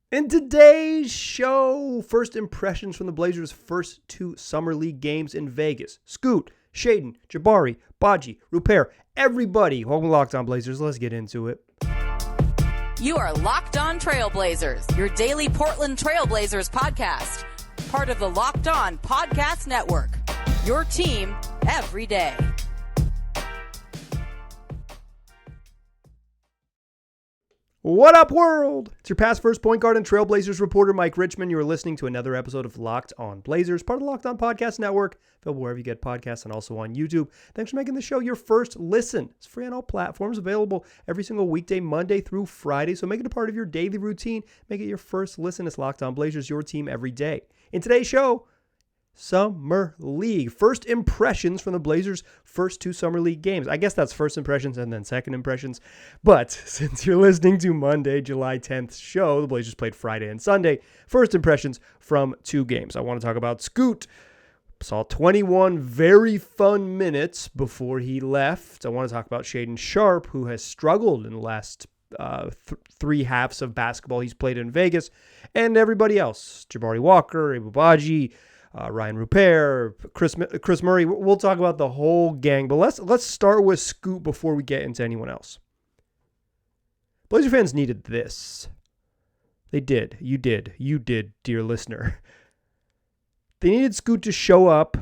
In today's show, first impressions from the Blazers' first 2 Summer League games in Vegas. Scoot, Shaedon, Jabari, Baji, Rupert, everybody. Welcome to Locked On Blazers. Let's get into it. You are Locked On Trailblazers, your daily Portland Trailblazers podcast. Part of the Locked On Podcast Network. Your team every day. What up, world? It's your past first point guard and Trailblazers reporter, Mike Richmond. You are listening to another episode of Locked On Blazers, part of the Locked On Podcast Network, available wherever you get podcasts and also on YouTube. Thanks for making the show your first listen. It's free on all platforms, available every single weekday, Monday through Friday. So make it a part of your daily routine. Make it your first listen. It's Locked On Blazers, your team every day. In today's show, Summer League. First impressions from the Blazers' first 2 Summer League games. I guess that's first impressions and then second impressions. But since you're listening to Monday, July 10th show, the Blazers played Friday and Sunday. First impressions from 2 games. I want to talk about Scoot. Saw 21 very fun minutes before he left. I want to talk about Shaedon Sharpe, who has struggled in the last 3 halves of basketball he's played in Vegas. And everybody else. Jabari Walker, Baji, Ryan Rupert, Chris Murray. We'll talk about the whole gang, but let's start with Scoot before we get into anyone else. Blazer fans needed this. They did. You did, dear listener. They needed Scoot to show up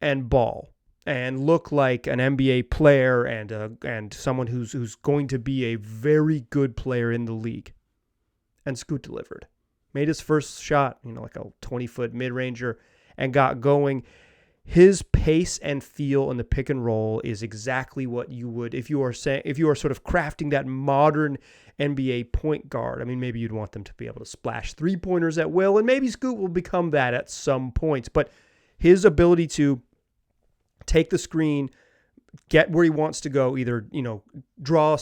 and ball and look like an NBA player and someone who's going to be a very good player in the league. And Scoot delivered. Made his first shot, like a 20-foot mid-ranger, and got going. His pace and feel in the pick and roll is exactly what you would if you are sort of crafting that modern NBA point guard. I mean, maybe you'd want them to be able to splash 3-pointers at will, and maybe Scoot will become that at some points. But his ability to take the screen, get where he wants to go, either, draw a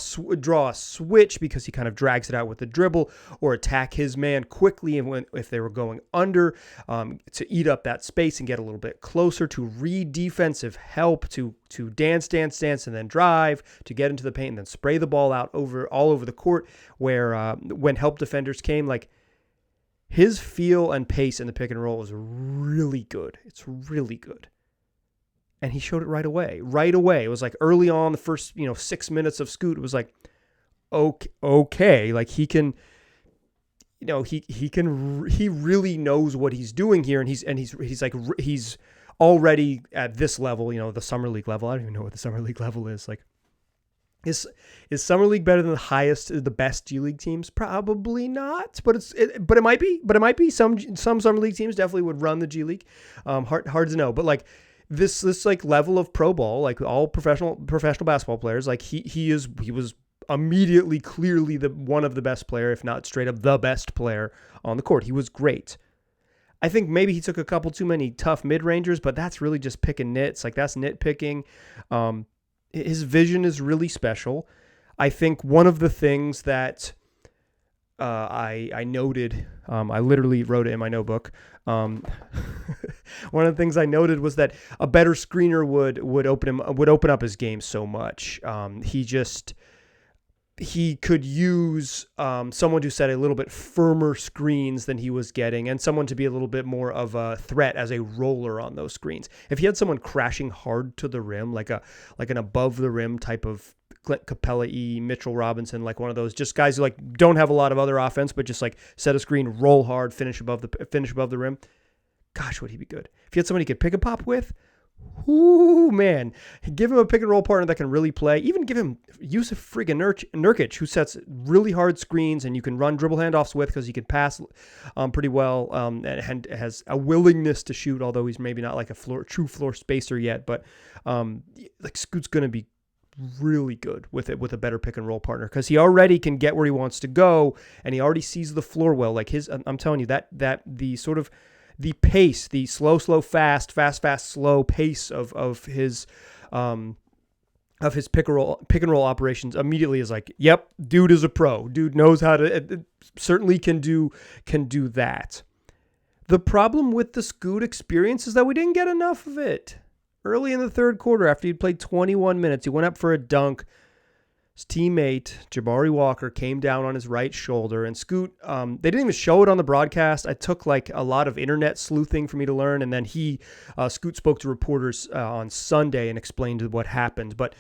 switch because he kind of drags it out with the dribble, or attack his man quickly and if they were going under, to eat up that space and get a little bit closer, to read defensive help, to dance, and then drive, to get into the paint and then spray the ball out all over the court where when help defenders came. Like, his feel and pace in the pick and roll is really good. It's really good. And he showed it right away. It was like early on, the first 6 minutes of Scoot. It was like, okay, like he can, he really knows what he's doing here, and he's already at this level, the Summer League level. I don't even know what the Summer League level is. Like, is Summer League better than the best G League teams? Probably not, but it might be. But it might be. Some Summer League teams definitely would run the G League. Hard to know, but like. This like level of pro ball, like all professional basketball players, like he was immediately clearly one of the best player, if not straight up the best player on the court. He was great. I think maybe he took a couple too many tough mid-rangers, but that's really just picking nits. Like, that's nitpicking. His vision is really special. I think one of the things that I noted, I literally wrote it in my notebook. One of the things I noted was that a better screener would open up his game so much. He could use someone to set a little bit firmer screens than he was getting, and someone to be a little bit more of a threat as a roller on those screens. If he had someone crashing hard to the rim, like an above the rim type of Clint Capella-y, Mitchell Robinson, like one of those, just guys who like don't have a lot of other offense, but just like set a screen, roll hard, finish above the rim. Gosh, would he be good? If you had somebody he could pick and pop with, ooh, man. Give him a pick and roll partner that can really play. Even give him Yusuf friggin' Nurkic, who sets really hard screens and you can run dribble handoffs with because he can pass pretty well, and has a willingness to shoot, although he's maybe not like a true floor spacer yet. But like, Scoot's going to be really good with a better pick and roll partner because he already can get where he wants to go and he already sees the floor well. Like, I'm telling you that the sort of the pace, the slow, fast, slow pace of his pick and roll operations immediately is like, yep, dude is a pro. Dude knows how to, certainly can do that. The problem with the Scoot experience is that we didn't get enough of it. Early in the third quarter, after he'd played 21 minutes, he went up for a dunk, teammate, Jabari Walker, came down on his right shoulder, and Scoot, they didn't even show it on the broadcast. I took like a lot of internet sleuthing for me to learn, and then Scoot spoke to reporters on Sunday and explained what happened. But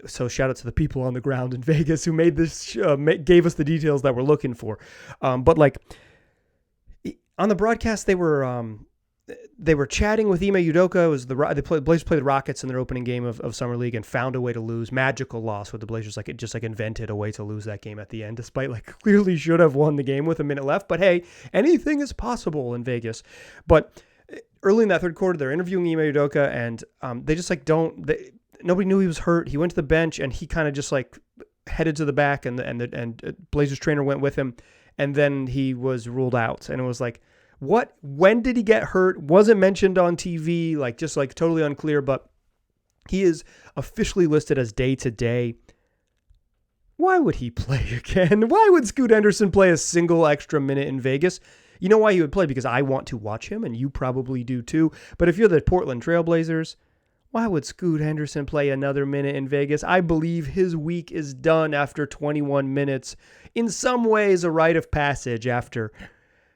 so shout out to the people on the ground in Vegas who made this, gave us the details that we're looking for. But like on the broadcast, they were chatting with Ime Udoka. It was the Blazers played the Rockets in their opening game of Summer League and found a way to lose. Magical loss with the Blazers, invented a way to lose that game at the end, despite like clearly should have won the game with a minute left. But hey, anything is possible in Vegas. But early in that third quarter, they're interviewing Ime Udoka, and they just like nobody knew he was hurt. He went to the bench and he kind of just like headed to the back, and Blazers trainer went with him, and then he was ruled out, and it was like, what? When did he get hurt? Wasn't mentioned on TV, just totally unclear, but he is officially listed as day-to-day. Why would he play again? Why would Scoot Henderson play a single extra minute in Vegas? You know why he would play? Because I want to watch him, and you probably do too. But if you're the Portland Trail Blazers, why would Scoot Henderson play another minute in Vegas? I believe his week is done after 21 minutes. In some ways, a rite of passage after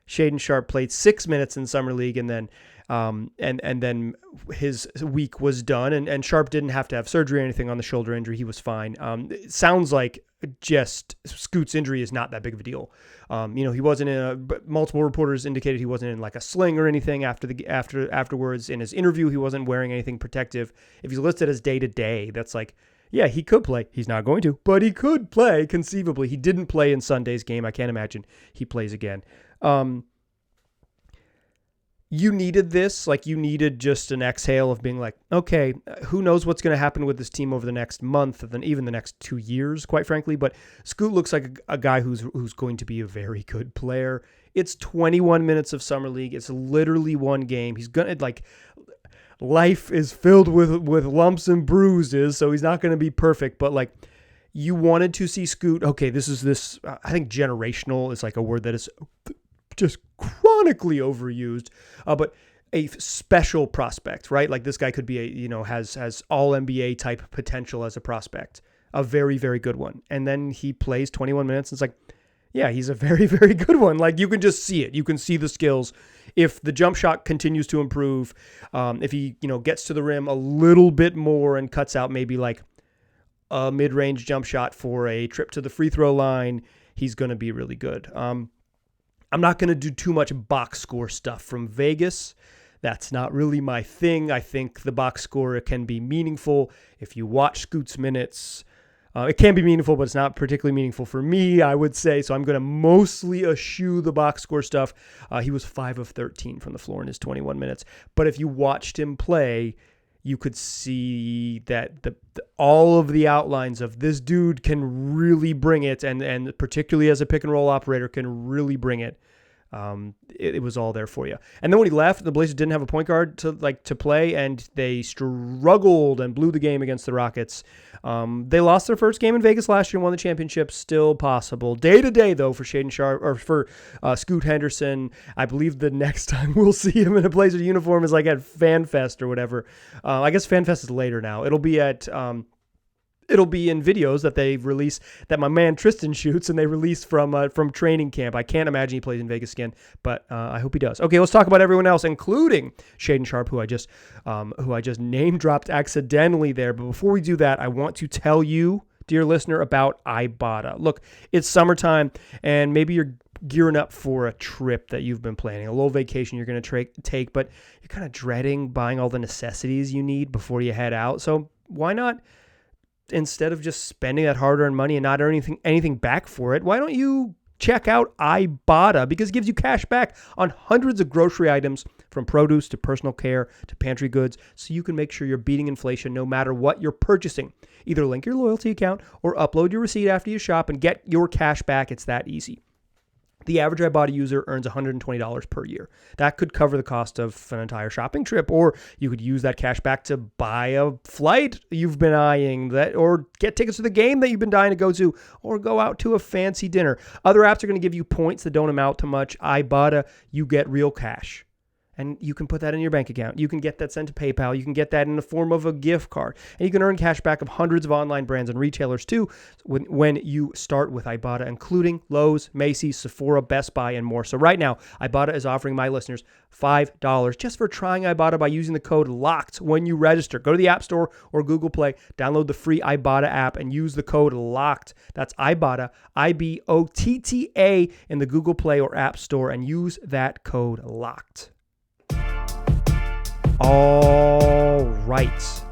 Shaedon Sharpe played 6 minutes in Summer League, and then then his week was done, and Sharpe didn't have to have surgery or anything on the shoulder injury. He was fine. It sounds like just Scoot's injury is not that big of a deal. He wasn't in multiple reporters indicated he wasn't in like a sling or anything afterwards. In his interview, he wasn't wearing anything protective. If he's listed as day-to-day, that's like, yeah, he could play. He's not going to, but he could play conceivably. He didn't play in Sunday's game. I can't imagine he plays again. You needed this, you needed just an exhale of being like, okay, who knows what's going to happen with this team over the next month, and then even the next 2 years, quite frankly. But Scoot looks like a guy who's going to be a very good player. It's 21 minutes of Summer League. It's literally one game. He's going to life is filled with lumps and bruises, so he's not going to be perfect. But you wanted to see Scoot. Okay, this. I think generational is a word that is just chronically overused, but a special prospect, right? This guy could be has all NBA type potential as a prospect, a very, very good one. And then he plays 21 minutes, and it's yeah, he's a very, very good one. You can just see it. You can see the skills. If the jump shot continues to improve, if he gets to the rim a little bit more and cuts out maybe a mid-range jump shot for a trip to the free throw line, he's going to be really good. I'm not going to do too much box score stuff from Vegas. That's not really my thing. I think the box score can be meaningful if you watch Scoot's minutes. It can be meaningful, but it's not particularly meaningful for me, I would say. So I'm going to mostly eschew the box score stuff. He was 5 of 13 from the floor in his 21 minutes. But if you watched him play, you could see that all of the outlines of this dude can really bring it, and particularly as a pick and roll operator can really bring it. It was all there for you. And then when he left, the Blazers didn't have a point guard to play, and they struggled and blew the game against the Rockets. They lost their first game in Vegas last year and won the championship. Still possible. Day to day though for Shaedon Sharpe or for Scoot Henderson. I believe the next time we'll see him in a Blazers uniform is at FanFest or whatever. I guess FanFest is later now. It'll be at It'll be in videos that they release that my man Tristan shoots, and they release from training camp. I can't imagine he plays in Vegas again, but I hope he does. Okay, let's talk about everyone else, including Shaedon Sharpe, who I just name dropped accidentally there. But before we do that, I want to tell you, dear listener, about Ibotta. Look, it's summertime, and maybe you're gearing up for a trip that you've been planning, a little vacation you're going to take, but you're kind of dreading buying all the necessities you need before you head out. So why not? Instead of just spending that hard-earned money and not earning anything back for it, why don't you check out Ibotta? Because it gives you cash back on hundreds of grocery items, from produce to personal care to pantry goods, so you can make sure you're beating inflation no matter what you're purchasing. Either link your loyalty account or upload your receipt after you shop and get your cash back. It's that easy. The average Ibotta user earns $120 per year. That could cover the cost of an entire shopping trip, or you could use that cash back to buy a flight you've been eyeing, or get tickets to the game that you've been dying to go to, or go out to a fancy dinner. Other apps are going to give you points that don't amount to much. Ibotta, you get real cash. And you can put that in your bank account. You can get that sent to PayPal. You can get that in the form of a gift card. And you can earn cash back of hundreds of online brands and retailers too when you start with Ibotta, including Lowe's, Macy's, Sephora, Best Buy, and more. So right now, Ibotta is offering my listeners $5 just for trying Ibotta by using the code LOCKED when you register. Go to the App Store or Google Play, download the free Ibotta app, and use the code LOCKED. That's Ibotta, IBOTTA, in the Google Play or App Store, and use that code LOCKED. All right.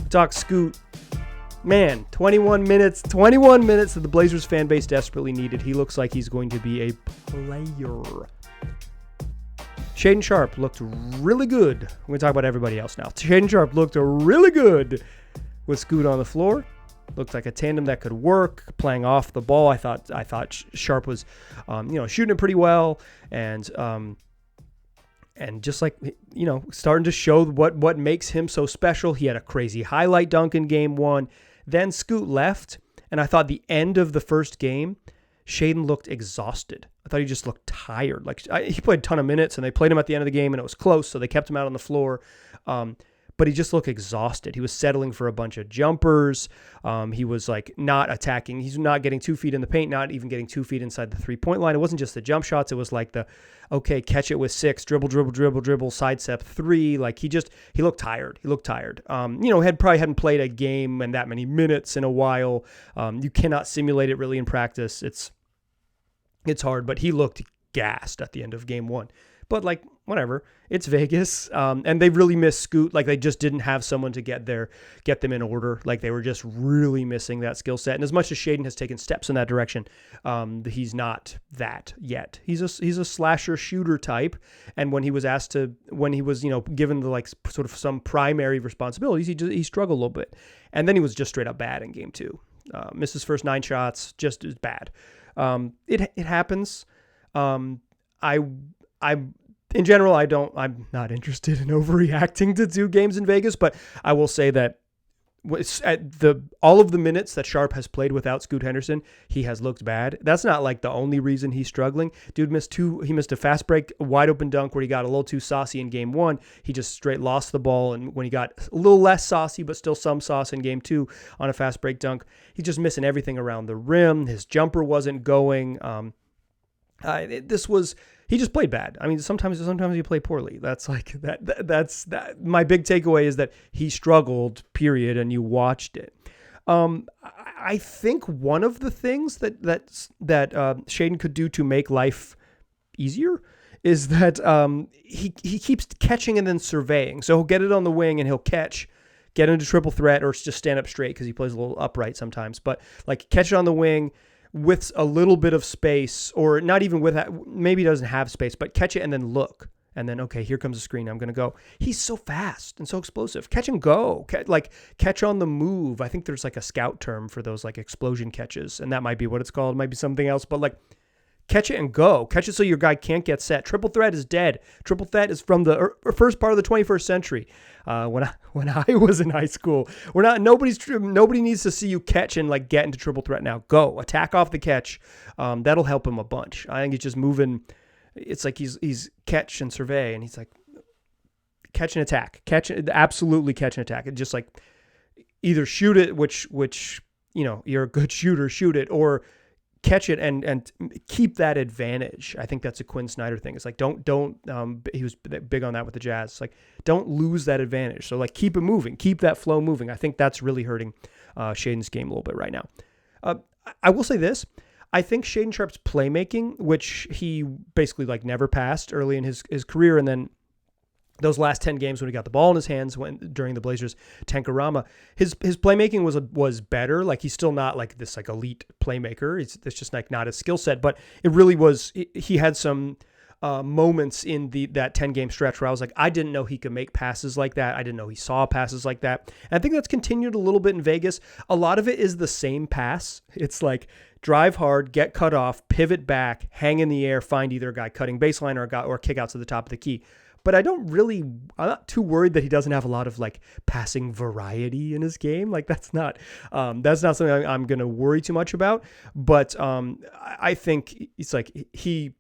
Talk Scoot. Man, 21 minutes that the Blazers fan base desperately needed. He looks like he's going to be a player. Shaedon Sharpe looked really good. We're going to talk about everybody else now. Shaedon Sharpe looked really good with Scoot on the floor. Looked like a tandem that could work, playing off the ball. I thought Sharpe was, shooting it pretty well, and just like, starting to show what makes him so special. He had a crazy highlight dunk in game 1. Then Scoot left, and I thought the end of the first game, Shaedon looked exhausted. I thought he just looked tired. He played a ton of minutes, and they played him at the end of the game, and it was close, so they kept him out on the floor. But he just looked exhausted. He was settling for a bunch of jumpers. He was not attacking. He's not getting 2 feet in the paint, not even getting 2 feet inside the 3-point line. It wasn't just the jump shots. It was like catch it with 6, dribble, sidestep 3. He looked tired. Probably hadn't played a game and that many minutes in a while. You cannot simulate it really in practice. It's hard, but he looked gassed at the end of game 1. But whatever, it's Vegas, and they really missed Scoot. They just didn't have someone to get them in order. They were just really missing that skill set. And as much as Shaedon has taken steps in that direction, he's not that yet. He's a slasher shooter type. And when he was given the sort of some primary responsibilities, he struggled a little bit. And then he was just straight up bad in game 2. Missed his first 9 shots, just as bad. It happens. In general, I'm not interested in overreacting to 2 games in Vegas, but I will say that all of the minutes that Sharpe has played without Scoot Henderson, he has looked bad. That's not the only reason he's struggling. Dude missed a fast break, wide open dunk where he got a little too saucy in game 1. He just straight lost the ball, and when he got a little less saucy, but still some sauce in game 2 on a fast break dunk, he's just missing everything around the rim. His jumper wasn't going. He just played bad. I mean, sometimes you play poorly. That's that. My big takeaway is that he struggled, period, and you watched it. I think one of the things that Shaedon could do to make life easier is that he keeps catching and then surveying. So he'll get it on the wing and he'll catch, get into triple threat, or just stand up straight because he plays a little upright sometimes. But catch it on the wing with a little bit of space, or not even with that, maybe he doesn't have space, but catch it and then look. And then, okay, here comes the screen. I'm going to go. He's so fast and so explosive. Catch and go. Catch on the move. I think there's a scout term for those explosion catches, and that might be what it's called. It might be something else, but catch it and go. Catch it so your guy can't get set. Triple threat is dead. Triple threat is from the first part of the 21st century. When I was in high school, nobody needs to see you catch and get into triple threat now. Go attack off the catch. That'll help him a bunch. I think he's just moving. It's he's catch and survey, and he's catch and attack. Absolutely catch and attack. It's just either shoot it, which you're a good shooter, shoot it, or catch it and keep that advantage. I think that's a Quinn Snyder thing. It's don't he was big on that with the Jazz. Don't lose that advantage. So keep it moving, keep that flow moving. I think that's really hurting Shaedon's game a little bit right now. I will say this. I think Shaedon Sharpe's playmaking, which he basically never passed early in his career, and then those last 10 games when he got the ball in his hands during the Blazers tankorama, his playmaking was better. He's still not this elite playmaker. It's just not his skill set, but it really was. He had some moments in that 10-game stretch where I was I didn't know he could make passes like that. I didn't know he saw passes like that. And I think that's continued a little bit in Vegas. A lot of it is the same pass. It's drive hard, get cut off, pivot back, hang in the air, find either a guy cutting baseline or kick out to the top of the key. But I'm not too worried that he doesn't have a lot of passing variety in his game. That's not something I'm going to worry too much about. But I think it's he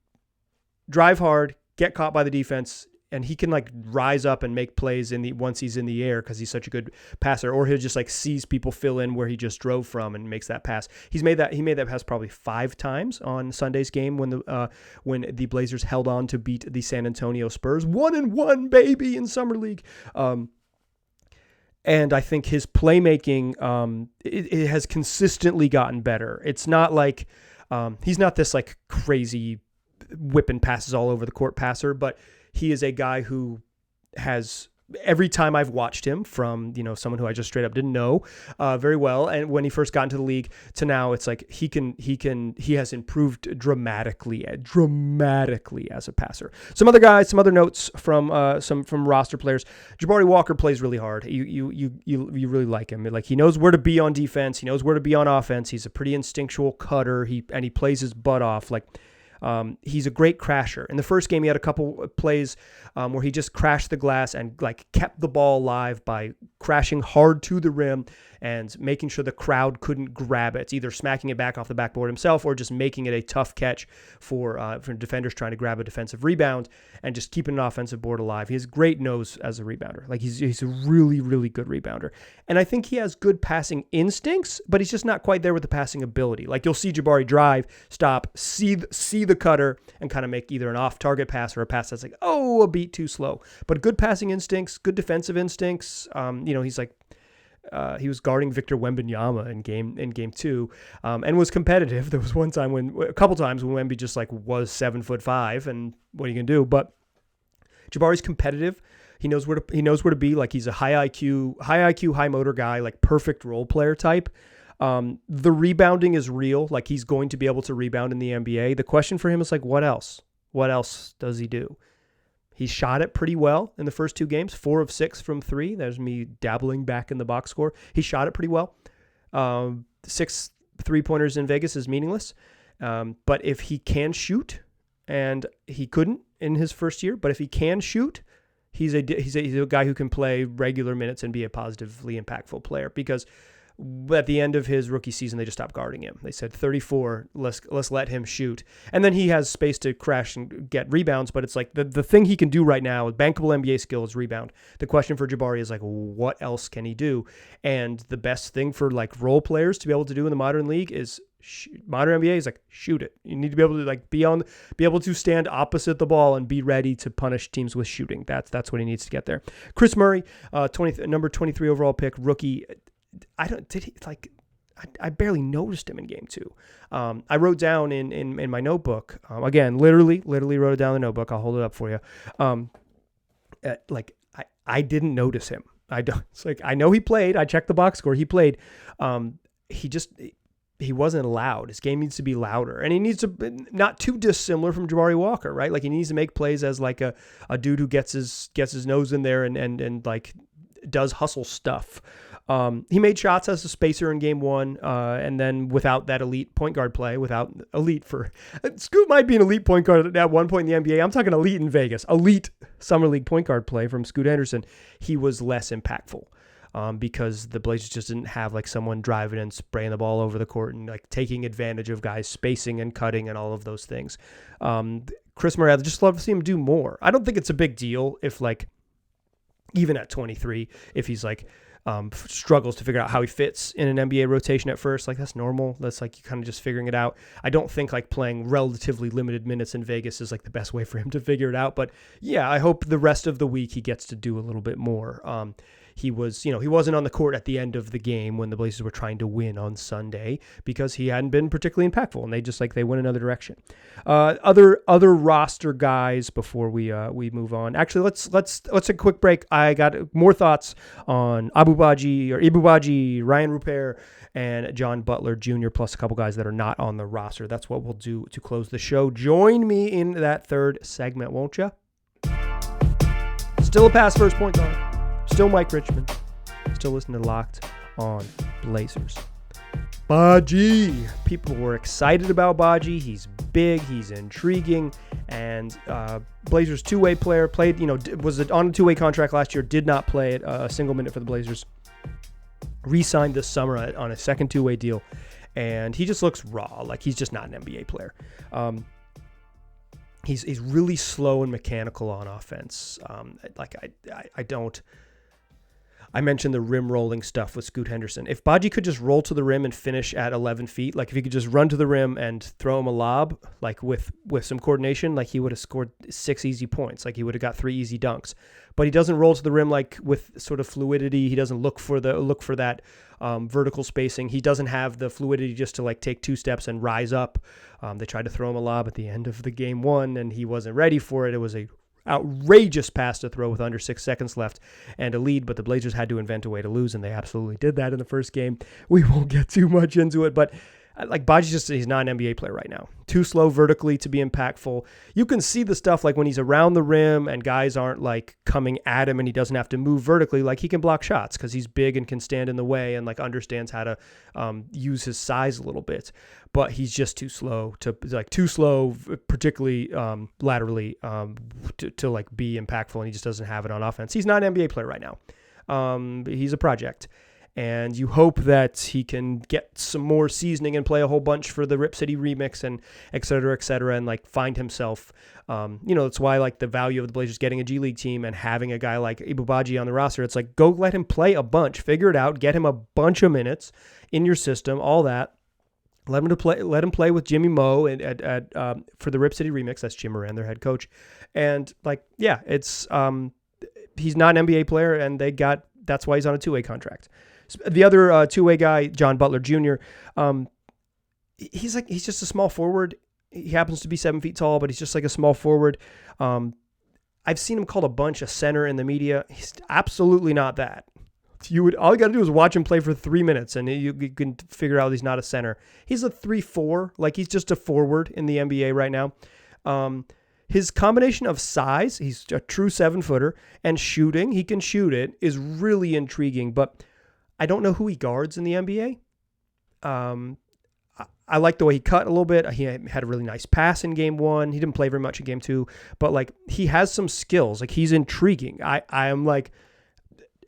drive hard, get caught by the defense, and he can like rise up and make plays once he's in the air because he's such a good passer, or he'll just like sees people fill in where he just drove from and makes that pass. He made that pass probably 5 times on Sunday's game when the Blazers held on to beat the San Antonio Spurs 1-1 baby in summer league. And I think his playmaking it has consistently gotten better. It's not like he's not this like crazy whipping passes all over the court passer, but he is a guy who has, every time I've watched him from, someone who I just straight up didn't know very well, and when he first got into the league to now, it's like he has improved dramatically as a passer. Some other notes from roster players. Jabari Walker plays really hard. You really like him. Like, he knows where to be on defense. He knows where to be on offense. He's a pretty instinctual cutter. He plays his butt off. Like, he's a great crasher. In the first game, he had a couple of plays where he just crashed the glass and like kept the ball alive by crashing hard to the rim and making sure the crowd couldn't grab it, either smacking it back off the backboard himself or just making it a tough catch for defenders trying to grab a defensive rebound and just keeping an offensive board alive. He has great nose as a rebounder. Like, he's a really, really good rebounder. And I think he has good passing instincts, but he's just not quite there with the passing ability. Like, you'll see Jabari drive, stop, see the cutter, and kind of make either an off-target pass or a pass that's like, a beat too slow. But good passing instincts, good defensive instincts. He's like, he was guarding Victor Wembanyama in game 2, and was competitive. There was a couple times when Wemby just like was 7'5", and what are you gonna do? But Jabari's competitive. He knows where to be. Like, he's a high IQ, high motor guy, like perfect role player type. The rebounding is real. Like, he's going to be able to rebound in the NBA. The question for him is like, what else? What else does he do? He shot it pretty well in the first 2 games, 4 of 6 from 3. There's me dabbling back in the box score. He shot it pretty well. 6 3-pointers in Vegas is meaningless. But if he can shoot, and he couldn't in his first year, but if he can shoot, he's a guy who can play regular minutes and be a positively impactful player, because at the end of his rookie season, they just stopped guarding him. They said 34, let's let him shoot. And then he has space to crash and get rebounds, but it's like the thing he can do right now with bankable NBA skill is rebound. The question for Jabari is like, what else can he do? And the best thing for like role players to be able to do in the modern league is modern NBA is like, shoot it. You need to be able to like be able to stand opposite the ball and be ready to punish teams with shooting. That's what he needs to get there. Chris Murray, number 23 overall pick, rookie. I barely noticed him in game 2. I wrote down in my notebook, again, literally wrote it down in the notebook. I'll hold it up for you. I didn't notice him. It's like, I know he played. I checked the box score. He played. He wasn't loud. His game needs to be louder, and he needs to not too dissimilar from Jabari Walker, right? Like, he needs to make plays as like a dude who gets his nose in there and like does hustle stuff. He made shots as a spacer in game 1, and then without that elite point guard play, Scoot might be an elite point guard at one point in the NBA. I'm talking elite in Vegas, elite summer league point guard play from Scoot Henderson. He was less impactful because the Blazers just didn't have like someone driving and spraying the ball over the court and like taking advantage of guys spacing and cutting and all of those things. Chris Murray, I'd just love to see him do more. I don't think it's a big deal if like, even at 23, if he's like, struggles to figure out how he fits in an NBA rotation at first. Like, that's normal. That's like you kind of just figuring it out. I don't think like playing relatively limited minutes in Vegas is like the best way for him to figure it out. But yeah, I hope the rest of the week he gets to do a little bit more. He wasn't on the court at the end of the game when the Blazers were trying to win on Sunday because he hadn't been particularly impactful, and they went another direction. Other roster guys before we move on. Actually, let's take a quick break. I got more thoughts on Ibu Badji, Ryan Rupert, and John Butler Jr., plus a couple guys that are not on the roster. That's what we'll do to close the show. Join me in that third segment, won't you? Still a pass first point guard. Still Mike Richmond. Still listening to Locked on Blazers. Badji. People were excited about Badji. He's big. He's intriguing. And Blazers two-way player. Was on a two-way contract last year. Did not play a single minute for the Blazers. Re-signed this summer on a second two-way deal. And he just looks raw. Like, he's just not an NBA player. He's really slow and mechanical on offense. I mentioned the rim rolling stuff with Scoot Henderson. If Badji could just roll to the rim and finish at 11 feet, like if he could just run to the rim and throw him a lob, like with some coordination, like he would have scored 6 easy points. Like he would have got 3 easy dunks. But he doesn't roll to the rim like with sort of fluidity. He doesn't look for that vertical spacing. He doesn't have the fluidity just to like take 2 steps and rise up. They tried to throw him a lob at the end of the game 1, and he wasn't ready for it. It was a outrageous pass to throw with under 6 seconds left and a lead, but the Blazers had to invent a way to lose, and they absolutely did that in the first game. We won't get too much into it, but like Badji he's not an NBA player right now. Too slow vertically to be impactful. You can see the stuff like when he's around the rim and guys aren't like coming at him and he doesn't have to move vertically, like he can block shots because he's big and can stand in the way and like understands how to use his size a little bit. But he's just too slow, particularly laterally, to like be impactful, and he just doesn't have it on offense. He's not an NBA player right now. He's a project. And you hope that he can get some more seasoning and play a whole bunch for the Rip City remix and et cetera, and like find himself. That's why like the value of the Blazers getting a G League team and having a guy like Ibou Badji on the roster. It's like, go let him play a bunch, figure it out, get him a bunch of minutes in your system, all that. Let him play with Jimmy Moe for the Rip City remix. That's Jim Moran, their head coach. And like, yeah, it's he's not an NBA player, and that's why he's on a 2-way contract. The other 2-way guy, John Butler Jr., he's just a small forward. He happens to be 7 feet tall, but he's just like a small forward. I've seen him called a bunch of center in the media. He's absolutely not that. All you got to do is watch him play for 3 minutes, and you can figure out he's not a center. He's a 3-4, like he's just a forward in the NBA right now. His combination of size, he's a true 7-footer, and shooting, he can shoot it, is really intriguing, but I don't know who he guards in the NBA. I like the way he cut a little bit. He had a really nice pass in game 1. He didn't play very much in game 2, but like he has some skills. Like he's intriguing. I am like,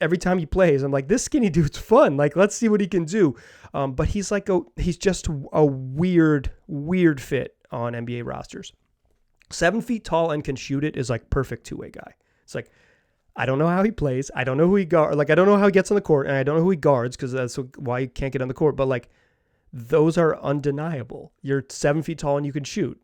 every time he plays, I'm like, this skinny dude's fun. Like, let's see what he can do. But he's just a weird fit on NBA rosters. 7 feet tall and can shoot it is like perfect 2-way guy. It's like, I don't know how he plays. I don't know who he guards. Like, I don't know how he gets on the court, and I don't know who he guards because that's why he can't get on the court. But like, those are undeniable. You're 7 feet tall and you can shoot.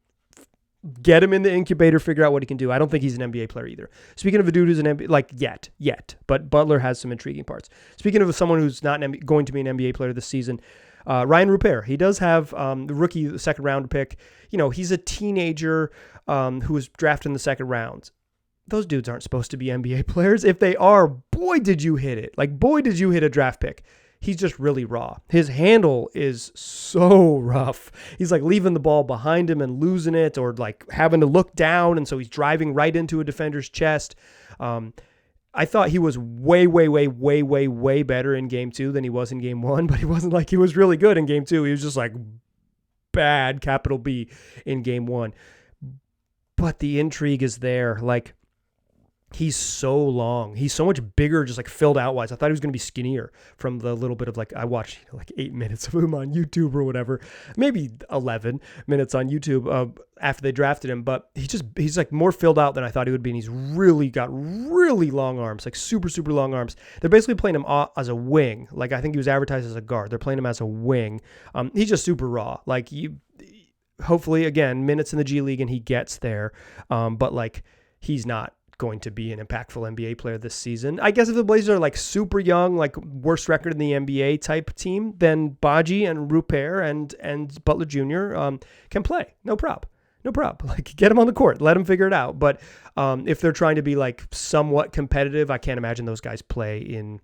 Get him in the incubator, figure out what he can do. I don't think he's an NBA player either. Speaking of a dude who's an NBA, like yet, but Butler has some intriguing parts. Speaking of someone who's not going to be an NBA player this season, Ryan Rupert. He does have the rookie, the second round pick. He's a teenager who was drafted in the second round. Those dudes aren't supposed to be NBA players. If they are, boy, did you hit it. Like, boy, did you hit a draft pick. He's just really raw. His handle is so rough. He's like leaving the ball behind him and losing it, or like having to look down, and so he's driving right into a defender's chest. I thought he was way better in game 2 than he was in game 1, but he wasn't like he was really good in game 2. He was just like bad, capital B, in game 1. But the intrigue is there. Like, he's so long. He's so much bigger, just like filled out wise. I thought he was going to be skinnier from the little bit of like, I watched like 8 minutes of him on YouTube or whatever, maybe 11 minutes on YouTube after they drafted him. But he's like more filled out than I thought he would be. And he's really got really long arms, like super long arms. They're basically playing him as a wing. Like, I think he was advertised as a guard. They're playing him as a wing. He's just super raw. Like, hopefully again, minutes in the G League and he gets there. But like, he's not going to be an impactful NBA player this season. I guess if the Blazers are like super young, like worst record in the NBA type team, then Badji and Rupert and Butler Jr. Can play. No prob. Like, get him on the court. Let him figure it out. But if they're trying to be like somewhat competitive, I can't imagine those guys play in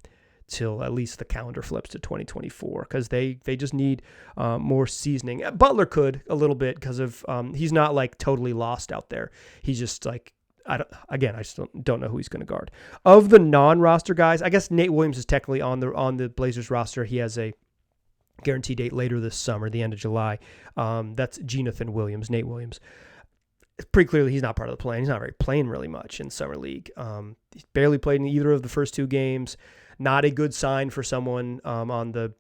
till at least the calendar flips to 2024, because they just need more seasoning. Butler could a little bit because of he's not like totally lost out there. He's just like, I just don't know who he's going to guard. Of the non-roster guys, I guess Nate Williams is technically on the Blazers roster. He has a guarantee date later this summer, the end of July. That's Jonathan Williams, Nate Williams. It's pretty clearly he's not part of the plan. He's not playing really much in summer league. He's barely played in either of the first 2 games. Not a good sign for someone on the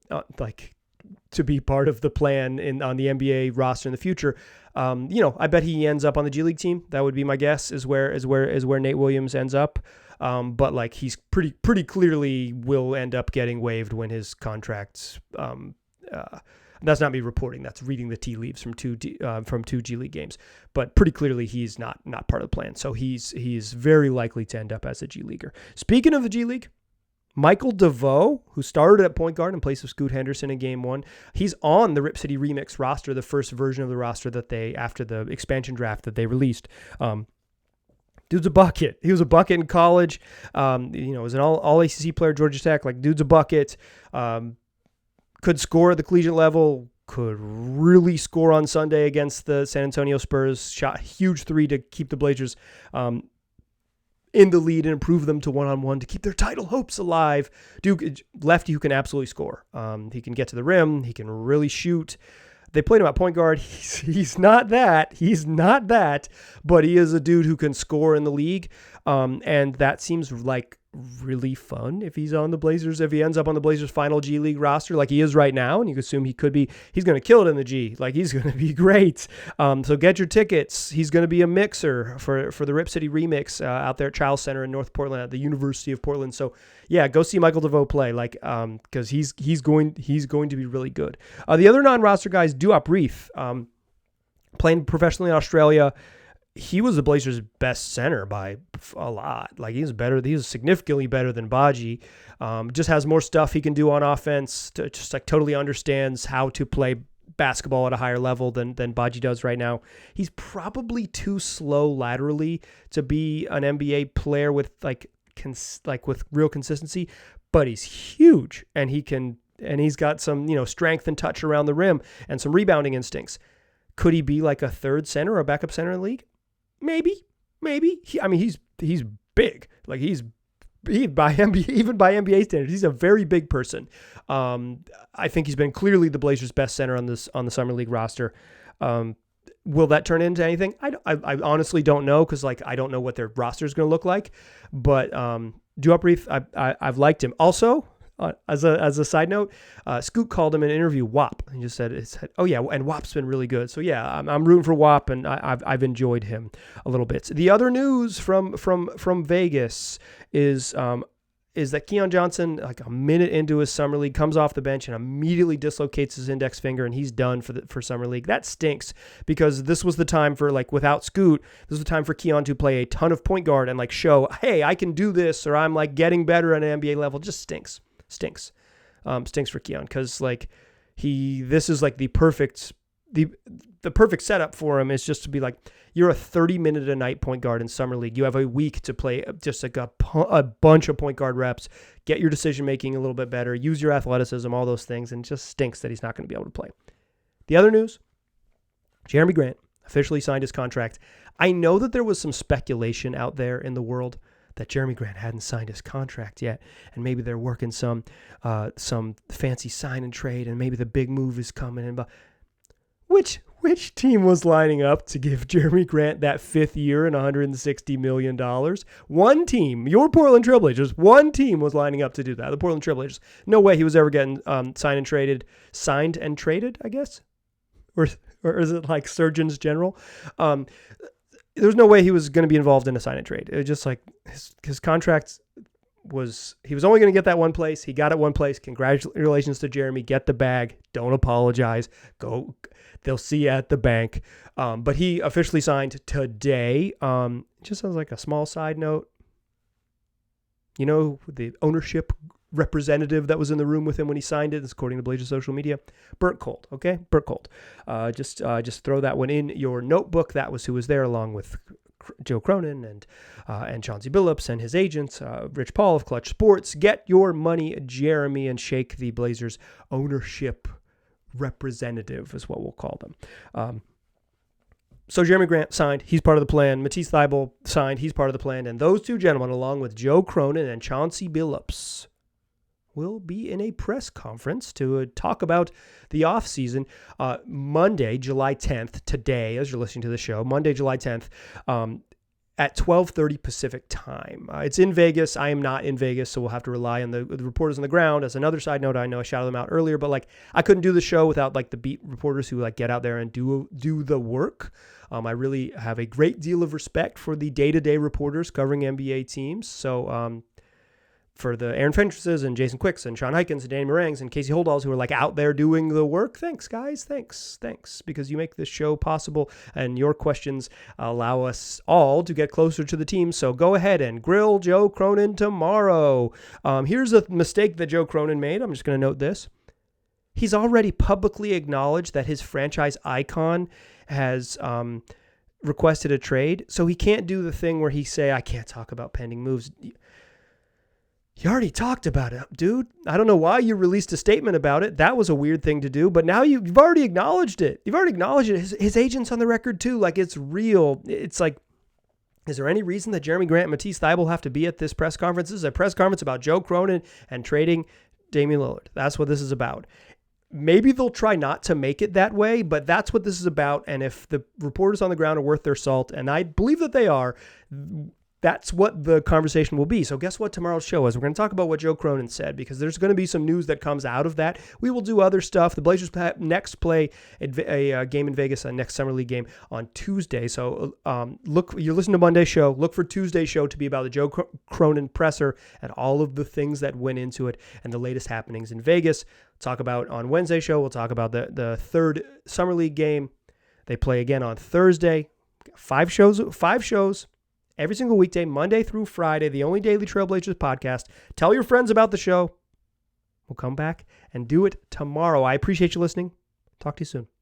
to be part of the plan on the NBA roster in the future. I bet he ends up on the G League team. That would be my guess is where Nate Williams ends up. But like he's pretty clearly will end up getting waived when his contract. That's not me reporting. That's reading the tea leaves from two G League games. But pretty clearly he's not part of the plan. So he's very likely to end up as a G Leaguer. Speaking of the G League, Michael DeVoe, who started at point guard in place of Scoot Henderson in game 1, he's on the Rip City Remix roster, the first version of the roster that after the expansion draft that they released. Dude's a bucket. He was a bucket in college. Was an all ACC player at Georgia Tech. Like, dude's a bucket. Could score at the collegiate level. Could really score on Sunday against the San Antonio Spurs. Shot a huge 3 to keep the Blazers in the lead and improve them to 1-on-1 to keep their title hopes alive. Dude, lefty who can absolutely score. He can get to the rim. He can really shoot. They played him at point guard. He's not that. He's not that. But he is a dude who can score in the league. And that seems like really fun if he's on the Blazers. If he ends up on the Blazers' final G League roster like he is right now, and you assume he could be, he's going to kill it in the G. Like, he's going to be great. So get your tickets. He's going to be a mixer for the Rip City Remix out there at Chiles Center in North Portland at the University of Portland. So yeah, go see Michael DeVoe play, like, because he's going to be really good. The other non-roster guys, Duop Reef, playing professionally in Australia. He was the Blazers' best center by a lot. Like, he's better. He's significantly better than Baji. Just has more stuff he can do on offense. Just like totally understands how to play basketball at a higher level than Baji does right now. He's probably too slow laterally to be an NBA player with with real consistency, but he's huge and he's got some, strength and touch around the rim and some rebounding instincts. Could he be like a third center or a backup center in the league? Maybe. He's big. Like, even by NBA standards, he's a very big person. I think he's been clearly the Blazers' best center on the summer league roster. Will that turn into anything? I honestly don't know, because I don't know what their roster is going to look like. But Duop Reef, I've liked him. Also, as a side note, Scoot called him in an interview WAP. He just said, "Oh yeah," and WAP's been really good. So yeah, I'm rooting for WAP, and I've enjoyed him a little bit. The other news from Vegas is that Keon Johnson, like a minute into his summer league, comes off the bench and immediately dislocates his index finger, and he's done for summer league. That stinks, because this was the time for, like, without Scoot, this was the time for Keon to play a ton of point guard and like show, hey, I can do this, or I'm like getting better at an NBA level. Just stinks for Keon, because like this is like the perfect setup for him is just to be like, you're a 30-minute a night point guard in summer league. You have a week to play just like a bunch of point guard reps, get your decision making a little bit better, use your athleticism, all those things, and it just stinks that he's not going to be able to play. The other news, Jeremy Grant officially signed his contract. I know that there was some speculation out there in the world that Jeremy Grant hadn't signed his contract yet, and maybe they're working some fancy sign and trade, and maybe the big move is coming. And which team was lining up to give Jeremy Grant that 5th year and $160 million? One team, your Portland Trailblazers. One team was lining up to do that. The Portland Trailblazers. No way he was ever getting signed and traded, I guess, or is it like Surgeons General? There was no way he was going to be involved in a sign and trade. It was just like his contract he was only going to get that one place. He got it one place. Congratulations to Jeremy. Get the bag. Don't apologize. Go. They'll see you at the bank. But he officially signed today. Just as like a small side note, the ownership representative that was in the room with him when he signed it, according to Blazers social media, burnt cold. Okay, burnt cold. Just throw that one in your notebook. That was who was there, along with Joe Cronin and Chauncey Billups and his agents, Rich Paul of Clutch Sports. Get your money, Jeremy, and shake the Blazers ownership representative is what we'll call them. So Jeremy Grant signed. He's part of the plan. Matisse Thybulle signed. He's part of the plan. And those two gentlemen, along with Joe Cronin and Chauncey Billups, will be in a press conference to talk about the offseason Monday, July 10th, today, as you're listening to the show, Monday, July 10th, at 12:30 Pacific time. It's in Vegas. I am not in Vegas, so we'll have to rely on the reporters on the ground. As another side note, I know I shouted them out earlier, but like I couldn't do the show without like the beat reporters who like get out there and do the work. I really have a great deal of respect for the day-to-day reporters covering NBA teams. So for the Aaron Fentrices and Jason Quicks and Sean Hykins and Danny Morangs and Casey Holdalls who are like out there doing the work. Thanks, guys. Thanks. Because you make this show possible and your questions allow us all to get closer to the team. So go ahead and grill Joe Cronin tomorrow. Here's a mistake that Joe Cronin made. I'm just going to note this. He's already publicly acknowledged that his franchise icon has requested a trade. So he can't do the thing where he say, I can't talk about pending moves. You already talked about it, dude. I don't know why you released a statement about it. That was a weird thing to do, but now you've already acknowledged it. You've already acknowledged it. His agent's on the record too. Like it's real. It's like, is there any reason that Jeremy Grant and Matisse Thybulle have to be at this press conference? This is a press conference about Joe Cronin and trading Damian Lillard. That's what this is about. Maybe they'll try not to make it that way, but that's what this is about. And if the reporters on the ground are worth their salt, and I believe that they are, that's what the conversation will be. So guess what tomorrow's show is? We're going to talk about what Joe Cronin said because there's going to be some news that comes out of that. We will do other stuff. The Blazers next play a game in Vegas, a next Summer League game on Tuesday. So look, you're listening to Monday's show. Look for Tuesday's show to be about the Joe Cronin presser and all of the things that went into it and the latest happenings in Vegas. Talk about on Wednesday's show. We'll talk about the third Summer League game. They play again on Thursday. 5 shows. Every single weekday, Monday through Friday, the only Daily Trailblazers podcast. Tell your friends about the show. We'll come back and do it tomorrow. I appreciate you listening. Talk to you soon.